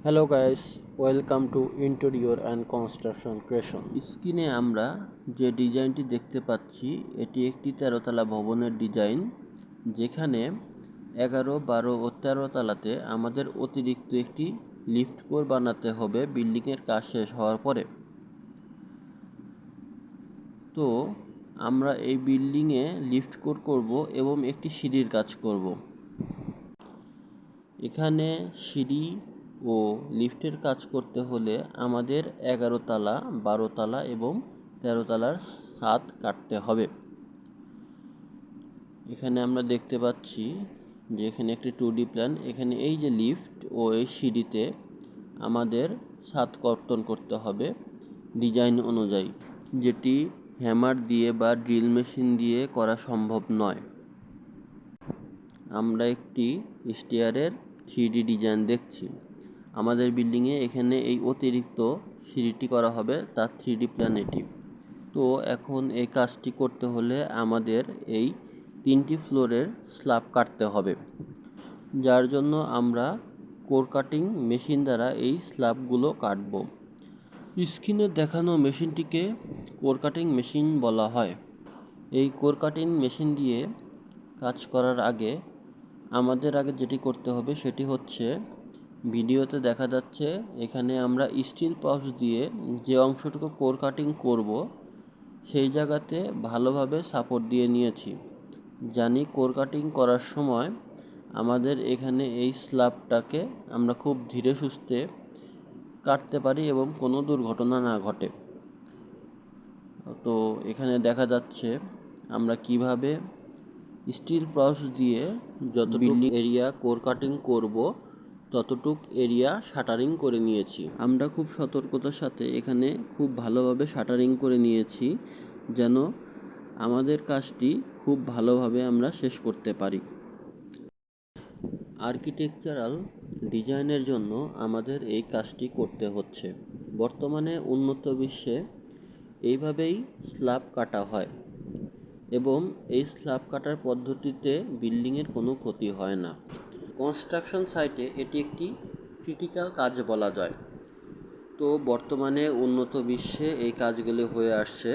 Hello guys, welcome to interior and construction creation. স্ক্রিনে আমরা যে ডিজাইনটি দেখতে পাচ্ছি এটি একটি 13 তলা ভবনের ডিজাইন, যেখানে 11, 12 ও 13 তলাতে আমাদের অতিরিক্ত একটি লিফট কোর বানাতে হবে বিল্ডিংয়ের কাজ শেষ হওয়ার পরে। তো আমরা এই বিল্ডিংয়ে লিফট কোর করব এবং একটি সিঁড়ির কাজ করব। এখানে সিঁড়ি ও লিফটের কাজ করতে হলে আমাদের 11 তলা, 12 তলা এবং 13 তলার ছাদ কাটতে হবে। এখানে আমরা দেখতে পাচ্ছি যে এখানে একটি 2D প্ল্যান। এখানে এই যে লিফট ও এই সিঁড়িতে আমাদের ছাদ কর্তন করতে হবে ডিজাইন অনুযায়ী, যেটি হ্যামার দিয়ে বা ড্রিল মেশিন দিয়ে করা সম্ভব নয়। আমরা একটি স্টেয়ারের 3D ডিজাইন দেখছি। আমাদের বিল্ডিংয়ে এখানে এই অতিরিক্ত সিঁড়িটি করা হবে, তার 3D প্ল্যান এটি। তো এখন এই কাজটি করতে হলে আমাদের এই 3টি ফ্লোরের স্ল্যাব কাটতে হবে, যার জন্য আমরা কোর কাটিং মেশিন দ্বারা এই স্ল্যাবগুলো কাটব। স্ক্রিনে দেখানো মেশিনটিকে কোর কাটিং মেশিন বলা হয়। এই কোর কাটিং মেশিন দিয়ে কাজ করার আগে আমাদের যেটি করতে হবে সেটি হচ্ছে, ভিডিওতে দেখা যাচ্ছে এখানে আমরা স্টিল পাউচ দিয়ে যে অংশটুকু কোর কাটিং করব সেই জায়গাতে ভালোভাবে সাপোর্ট দিয়ে নিয়েছি। জানি কোর কাটিং করার সময় আমাদের এখানে এই স্ল্যাবটাকে আমরা খুব ধীরে সুস্থে কাটতে পারি এবং কোনো দুর্ঘটনা না ঘটে। তো এখানে দেখা যাচ্ছে আমরা কিভাবে স্টিল পাউচ দিয়ে যত বিল্ডিং এরিয়া কোর কাটিং করব ততটুক এরিয়া শাটারিং করে নিয়েছি। আমরা খুব সতর্কতার সাথে এখানে খুব ভালোভাবে শাটারিং করে নিয়েছি, যেন আমাদের কাজটি খুব ভালোভাবে আমরা শেষ করতে পারি। আর্কিটেকচারাল ডিজাইনের জন্য আমাদের এই কাজটি করতে হচ্ছে। বর্তমানে উন্নত বিশ্বে এইভাবেই স্ল্যাব কাটা হয় এবং এই স্ল্যাব কাটার পদ্ধতিতে বিল্ডিংয়ের কোনো ক্ষতি হয় না। কনস্ট্রাকশন সাইটে এটি একটি ক্রিটিক্যাল কাজ বলা যায়। তো বর্তমানে উন্নত বিশ্বে এই কাজগুলো হয়ে আসছে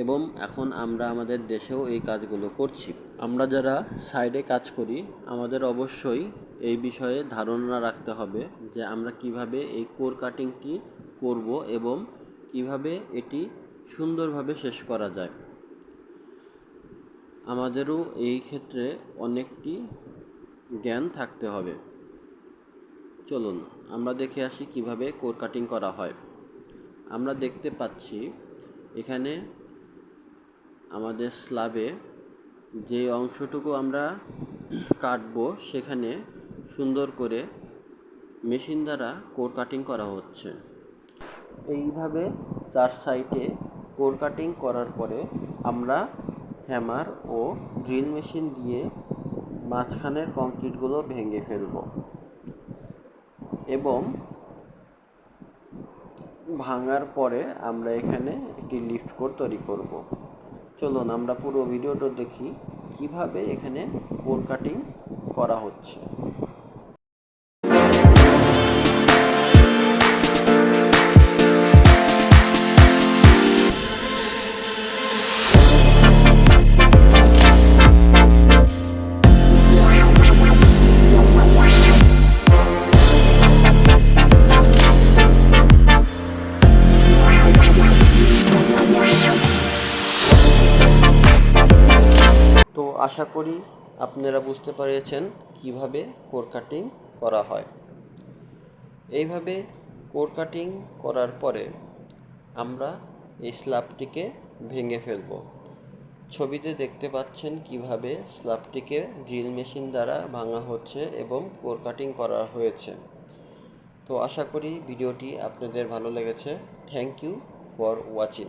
এবং এখন আমরা আমাদের দেশেও এই কাজগুলো করছি। আমরা যারা সাইডে কাজ করি আমাদের অবশ্যই এই বিষয়ে ধারণা রাখতে হবে যে আমরা কিভাবে এই কোর কাটিংটি করব এবং কিভাবে এটি সুন্দরভাবে শেষ করা যায়। আমাদেরও এই ক্ষেত্রে অনেকটি জ্ঞান থাকতে হবে। চলুন আমরা দেখে আসি কিভাবে কোর কাটিং করা হয়। আমরা দেখতে পাচ্ছি এখানে আমাদের স্ল্যাবে যে অংশটুকু আমরা কাটবো সেখানে সুন্দর করে মেশিন দ্বারা কোর কাটিং করা হচ্ছে। এইভাবে 4 সাইডে কোর কাটিং করার পরে আমরা হ্যামার ও ড্রিল মেশিন দিয়ে মাঝখানের কংক্রিটগুলো ভেঙে ফেলব এবং ভাঙার পরে আমরা এখানে একটি লিফট কোর তৈরি করব। চলুন আমরা পুরো ভিডিওটা দেখি কিভাবে এখানে কোর কাটিং করা হচ্ছে। তো আশা করি আপনারা বুঝতে পেরেছেন কিভাবে কোর কাটিং করা হয়। এইভাবে কোর কাটিং করার পরে আমরা এই স্ল্যাবটিকে ভেঙে ফেলব। ছবিতে দেখতে পাচ্ছেন কিভাবে স্ল্যাবটিকে ড্রিল মেশিন দ্বারা ভাঙা হচ্ছে এবং কোর কাটিং করা হয়েছে। তো আশা করি ভিডিওটি আপনাদের ভালো লেগেছে। Thank you for watching.